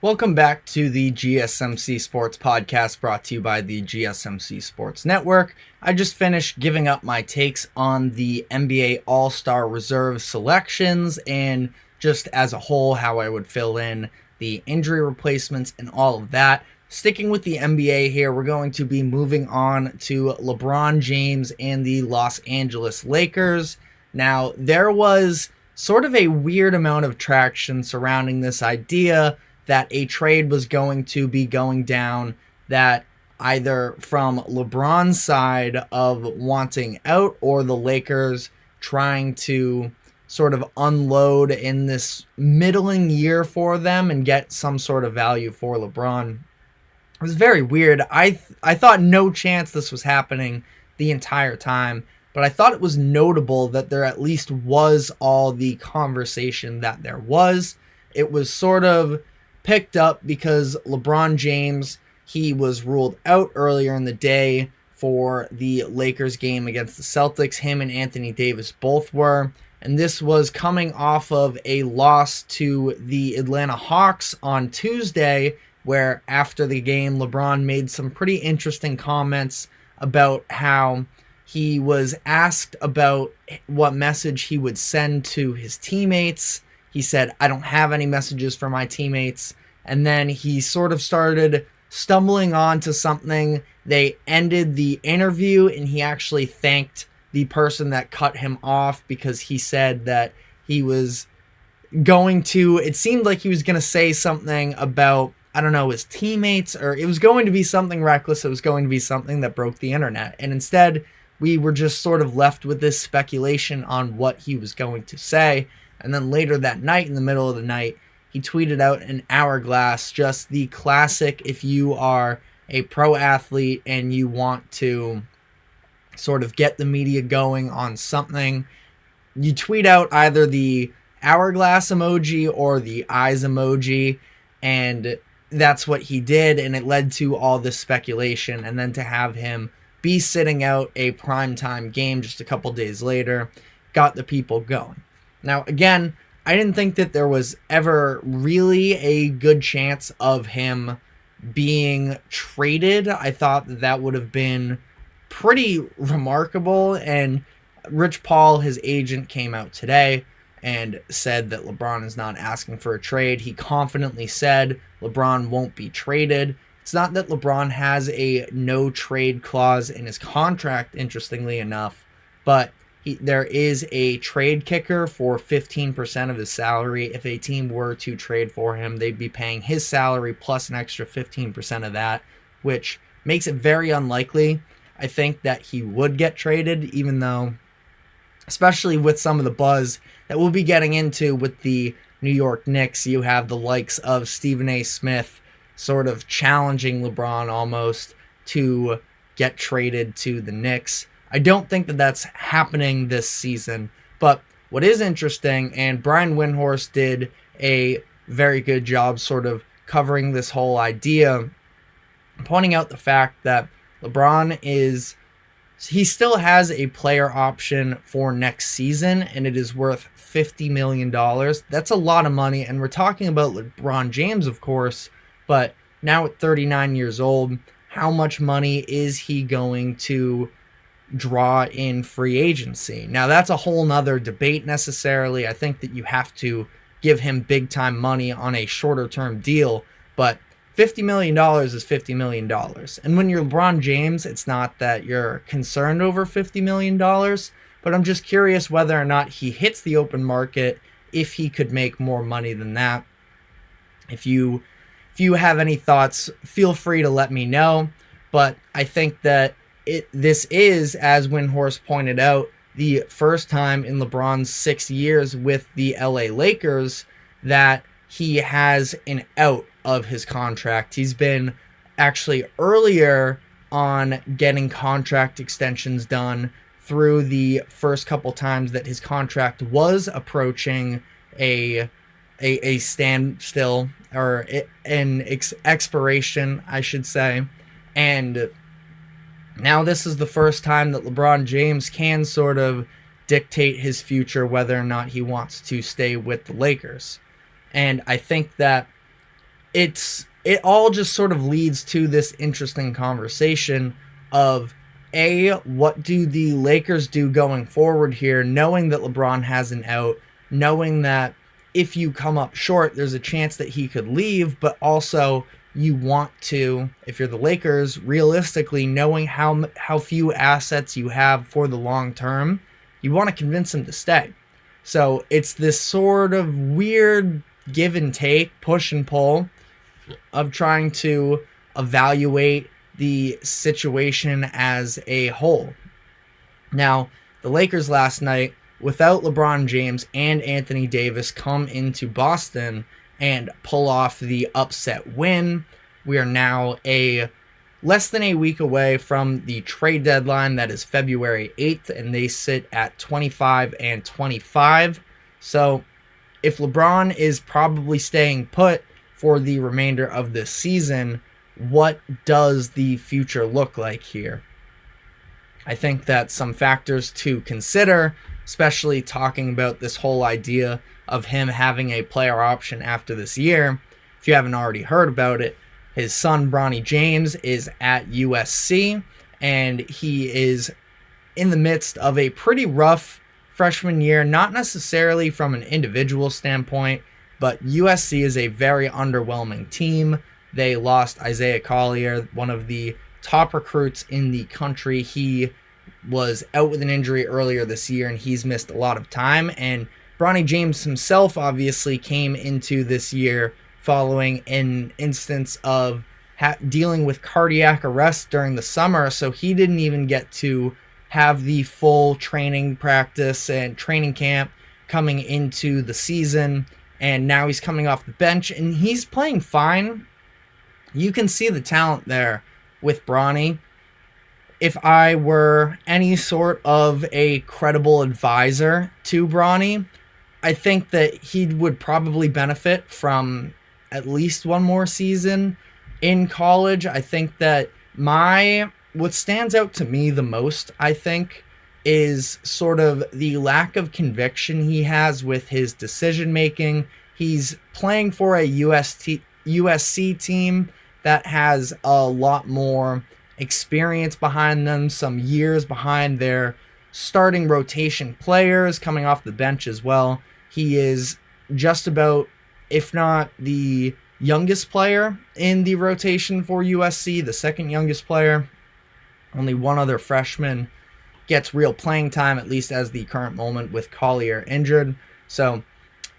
Welcome back to the GSMC Sports Podcast brought to you by the GSMC Sports Network. I just finished giving up my takes on the NBA All-Star Reserve selections and just as a whole how I would fill in the injury replacements and all of that. Sticking with the NBA here, we're going to be moving on to LeBron James and the Los Angeles Lakers. Now, there was sort of a weird amount of traction surrounding this idea that a trade was going to be going down, that either from LeBron's side of wanting out or the Lakers trying to sort of unload in this middling year for them and get some sort of value for LeBron. It was very weird. I thought no chance this was happening the entire time, but I thought it was notable that there at least was all the conversation that there was. It was sort of picked up because LeBron James, he was ruled out earlier in the day for the Lakers game against the Celtics. Him and Anthony Davis both were. And this was coming off of a loss to the Atlanta Hawks on Tuesday, where after the game, LeBron made some pretty interesting comments about how he was asked about what message he would send to his teammates. He said, "I don't have any messages for my teammates." And then he sort of started stumbling on to something. They ended the interview and he actually thanked the person that cut him off because he said that he was going to, it seemed like he was going to say something about, I don't know, his teammates, or it was going to be something reckless. It was going to be something that broke the internet. And instead, we were just sort of left with this speculation on what he was going to say. And then later that night, in the middle of the night, he tweeted out an hourglass, just the classic if you are a pro athlete and you want to sort of get the media going on something. You tweet out either the hourglass emoji or the eyes emoji, and that's what he did, and it led to all this speculation. And then to have him be sitting out a primetime game just a couple days later got the people going. Now, again, I didn't think that there was ever really a good chance of him being traded. I thought that would have been pretty remarkable. And Rich Paul, his agent, came out today and said that LeBron is not asking for a trade. He confidently said LeBron won't be traded. It's not that LeBron has a no trade clause in his contract, interestingly enough, but there is a trade kicker for 15% of his salary. If a team were to trade for him, they'd be paying his salary plus an extra 15% of that, which makes it very unlikely, I think, that he would get traded, even though, especially with some of the buzz that we'll be getting into with the New York Knicks, you have the likes of Stephen A. Smith sort of challenging LeBron almost to get traded to the Knicks. I don't think that that's happening this season, but what is interesting, and Brian Windhorst did a very good job sort of covering this whole idea, pointing out the fact that LeBron he still has a player option for next season, and it is worth $50 million. That's a lot of money, and we're talking about LeBron James, of course, but now at 39 years old, how much money is he going to draw in free agency? Now, that's a whole nother debate necessarily. I think that you have to give him big time money on a shorter term deal, but $50 million is $50 million. And when you're LeBron James, it's not that you're concerned over $50 million, but I'm just curious whether or not he hits the open market, if he could make more money than that. If you have any thoughts, feel free to let me know. But I think that this is, as Windhorst pointed out, the first time in LeBron's 6 years with the LA Lakers that he has an out of his contract. He's been actually earlier on getting contract extensions done through the first couple times that his contract was approaching a standstill, or an expiration, I should say. And now this is the first time that LeBron James can sort of dictate his future, whether or not he wants to stay with the Lakers. And I think that it all just sort of leads to this interesting conversation of what do the Lakers do going forward here, knowing that LeBron has an out, knowing that if you come up short, there's a chance that he could leave, but also you want to, if you're the Lakers, realistically knowing how few assets you have for the long term, you want to convince him to stay. So it's this sort of weird give and take, push and pull of trying to evaluate the situation as a whole. Now, the Lakers last night, without LeBron James and Anthony Davis, come into Boston and pull off the upset win. We are now less than a week away from the trade deadline. That is February 8th, and they sit at 25-25. So if LeBron is probably staying put for the remainder of this season, what does the future look like here? I think that some factors to consider, especially talking about this whole idea of him having a player option after this year. If you haven't already heard about it, his son, Bronny James, is at USC, and he is in the midst of a pretty rough freshman year, not necessarily from an individual standpoint, but USC is a very underwhelming team. They lost Isaiah Collier, one of the top recruits in the country. He was out with an injury earlier this year, and he's missed a lot of time. And Bronny James himself obviously came into this year following an instance of dealing with cardiac arrest during the summer, so he didn't even get to have the full training practice and training camp coming into the season, and now he's coming off the bench, and he's playing fine. You can see the talent there with Bronny. If I were any sort of a credible advisor to Bronny, I think that he would probably benefit from at least one more season in college. I think that what stands out to me the most, I think, is sort of the lack of conviction he has with his decision making. He's playing for a USC team that has a lot more experience behind them, some years behind their starting rotation players coming off the bench as well. He is just about, if not the youngest player in the rotation for USC, the second youngest player. Only one other freshman gets real playing time, at least as the current moment, with Collier injured. So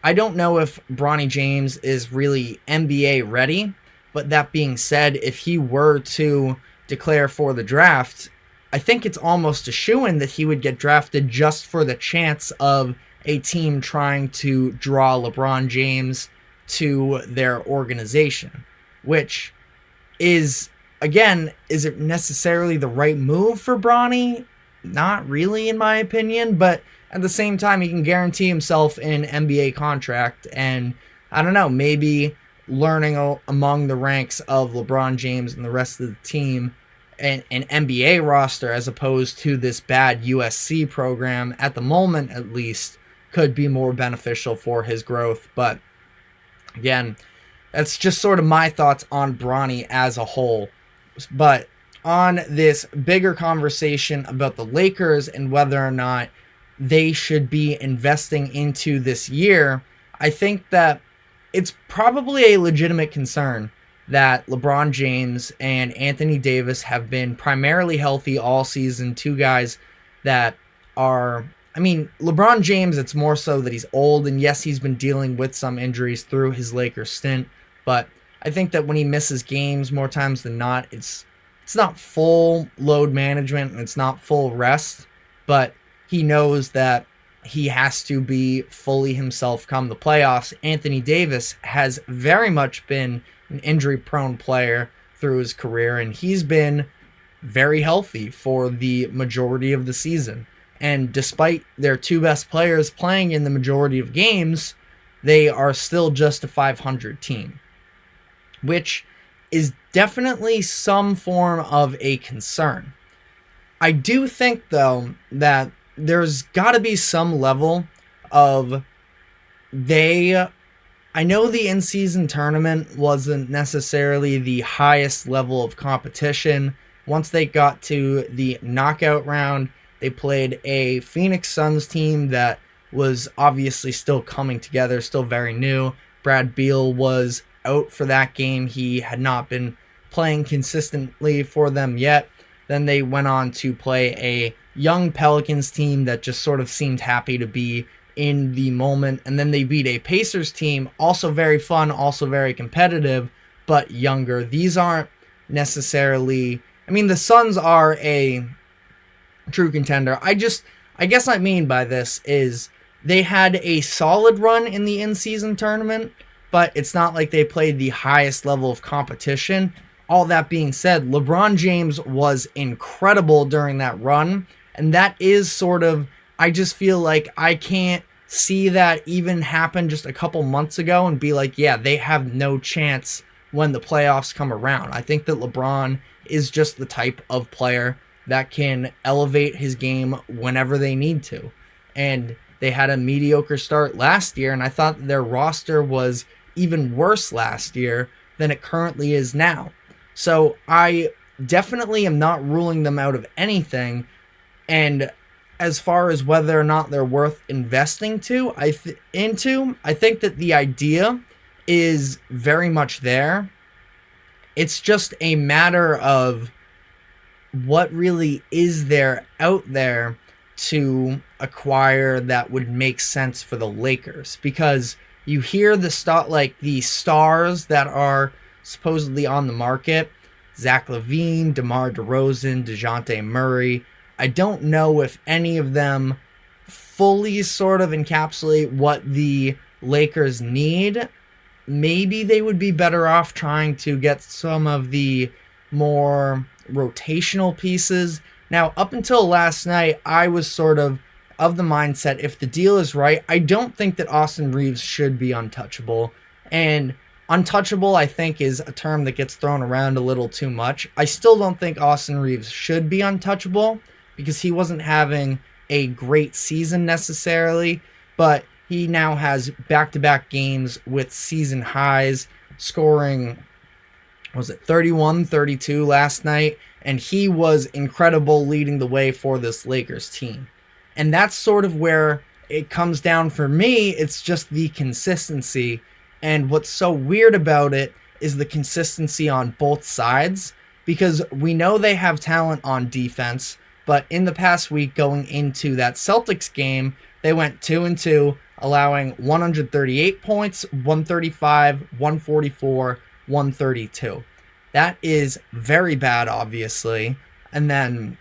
I don't know if Bronny James is really NBA ready. But that being said, if he were to declare for the draft, I think it's almost a shoo-in that he would get drafted just for the chance of a team trying to draw LeBron James to their organization, which is, again, is it necessarily the right move for Bronny? Not really, in my opinion, but at the same time, he can guarantee himself an NBA contract, and I don't know, maybe learning among the ranks of LeBron James and the rest of the team and an NBA roster as opposed to this bad USC program, at the moment at least, could be more beneficial for his growth. But again, that's just sort of my thoughts on Bronny as a whole. But on this bigger conversation about the Lakers and whether or not they should be investing into this year, I think that it's probably a legitimate concern that LeBron James and Anthony Davis have been primarily healthy all season. Two guys that are, LeBron James, it's more so that he's old, and yes, he's been dealing with some injuries through his Lakers stint, but I think that when he misses games more times than not, it's not full load management and it's not full rest, but he knows that he has to be fully himself come the playoffs. Anthony Davis has very much been an injury-prone player through his career, and he's been very healthy for the majority of the season. And despite their two best players playing in the majority of games, they are still just a 500 team, which is definitely some form of a concern. I do think, though, that there's got to be some level of I know the in-season tournament wasn't necessarily the highest level of competition. Once they got to the knockout round, they played a Phoenix Suns team that was obviously still coming together, still very new. Brad Beal was out for that game. He had not been playing consistently for them yet. Then they went on to play a young Pelicans team that just sort of seemed happy to be in the moment. And then they beat a Pacers team, also very fun, also very competitive, but younger. These aren't necessarily... I mean, the Suns are a true contender. I guess I mean by this is they had a solid run in the in-season tournament, but it's not like they played the highest level of competition. All that being said, LeBron James was incredible during that run, and that is sort of, I just feel like I can't see that even happen just a couple months ago and be like, yeah, they have no chance when the playoffs come around. I think that LeBron is just the type of player that can elevate his game whenever they need to. And they had a mediocre start last year, and I thought their roster was even worse last year than it currently is now. So I definitely am not ruling them out of anything. And as far as whether or not they're worth investing into, I think that the idea is very much there. It's just a matter of what really is there out there to acquire that would make sense for the Lakers, because you hear the stars that are supposedly on the market: Zach LaVine, DeMar DeRozan, DeJounte Murray. I don't know if any of them fully sort of encapsulate what the Lakers need. Maybe they would be better off trying to get some of the more rotational pieces. Now, up until last night, I was sort of the mindset, if the deal is right, I don't think that Austin Reeves should be untouchable. And untouchable, I think, is a term that gets thrown around a little too much. I still don't think Austin Reeves should be untouchable because he wasn't having a great season necessarily, but he now has back-to-back games with season highs, scoring, 31, 32 last night, and he was incredible leading the way for this Lakers team. And that's sort of where it comes down for me. It's just the consistency. And what's so weird about it is the consistency on both sides, because we know they have talent on defense, but in the past week going into that Celtics game, they went 2-2, allowing 138 points, 135, 144, 132. That is very bad, obviously. And then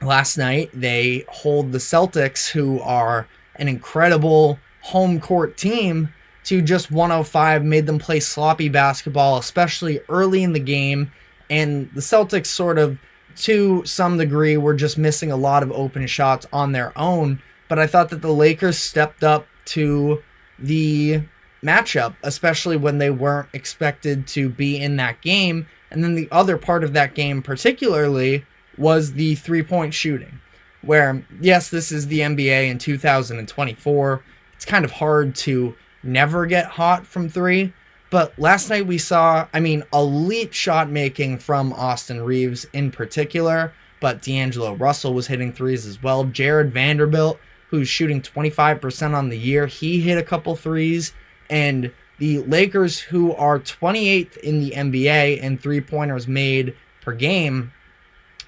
last night, they hold the Celtics, who are an incredible home court team, to just 105, made them play sloppy basketball, especially early in the game. And the Celtics sort of, to some degree, were just missing a lot of open shots on their own. But I thought that the Lakers stepped up to the matchup, especially when they weren't expected to be in that game. And then the other part of that game particularly was the three-point shooting, where, yes, this is the NBA in 2024. It's kind of hard to never get hot from three, but last night we saw, elite shot making from Austin Reeves in particular, but D'Angelo Russell was hitting threes as well. Jared Vanderbilt, who's shooting 25% on the year, he hit a couple threes. And the Lakers, who are 28th in the NBA in three-pointers made per game,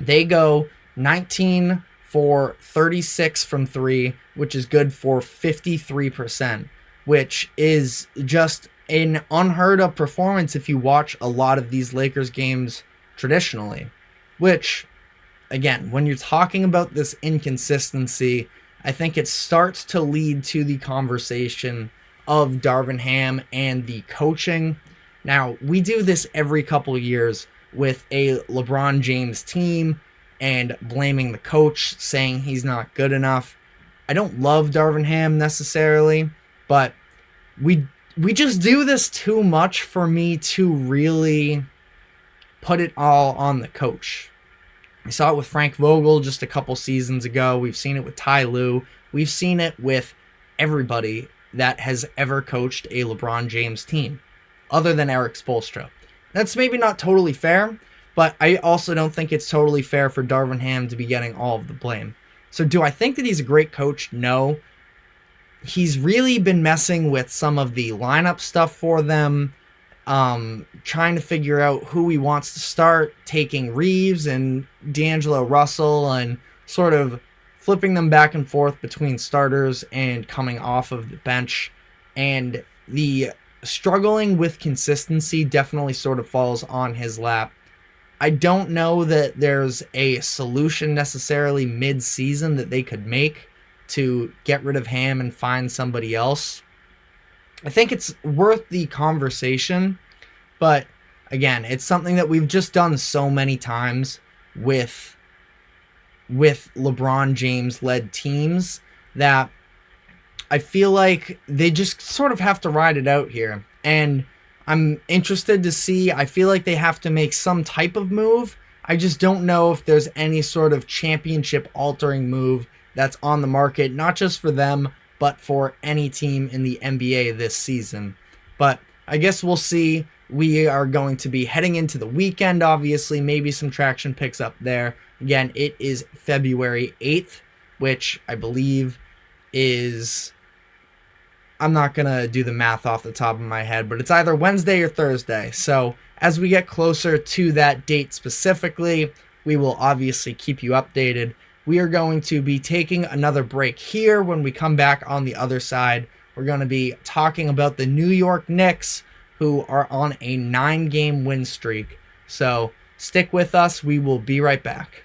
they go 19 for 36 from three, which is good for 53%, which is just an unheard of performance if you watch a lot of these Lakers games traditionally. Which, again, when you're talking about this inconsistency, I think it starts to lead to the conversation of Darvin Ham and the coaching. Now, we do this every couple of years with a LeBron James team and blaming the coach, saying he's not good enough. I don't love Darvin Ham necessarily, but we just do this too much for me to really put it all on the coach. We saw it with Frank Vogel just a couple seasons ago. We've seen it with Ty Lue. We've seen it with everybody that has ever coached a LeBron James team, other than Eric Spoelstra. That's maybe not totally fair, but I also don't think it's totally fair for Darvin Ham to be getting all of the blame. So do I think that he's a great coach? No. He's really been messing with some of the lineup stuff for them, trying to figure out who he wants to start, taking Reeves and D'Angelo Russell and sort of flipping them back and forth between starters and coming off of the bench. And the struggling with consistency definitely sort of falls on his lap. I don't know that there's a solution necessarily mid-season that they could make to get rid of Ham and find somebody else. I think it's worth the conversation, but again, it's something that we've just done so many times with LeBron James-led teams that I feel like they just sort of have to ride it out here. And I'm interested to see, I feel like they have to make some type of move. I just don't know if there's any sort of championship-altering move that's on the market, not just for them, but for any team in the NBA this season. But I guess we'll see. We are going to be heading into the weekend, obviously. Maybe some traction picks up there. Again, it is February 8th, which I believe is... I'm not going to do the math off the top of my head, but it's either Wednesday or Thursday. So as we get closer to that date specifically, we will obviously keep you updated. We are going to be taking another break here. When we come back on the other side, we're going to be talking about the New York Knicks, who are on a 9-game win streak. So stick with us. We will be right back.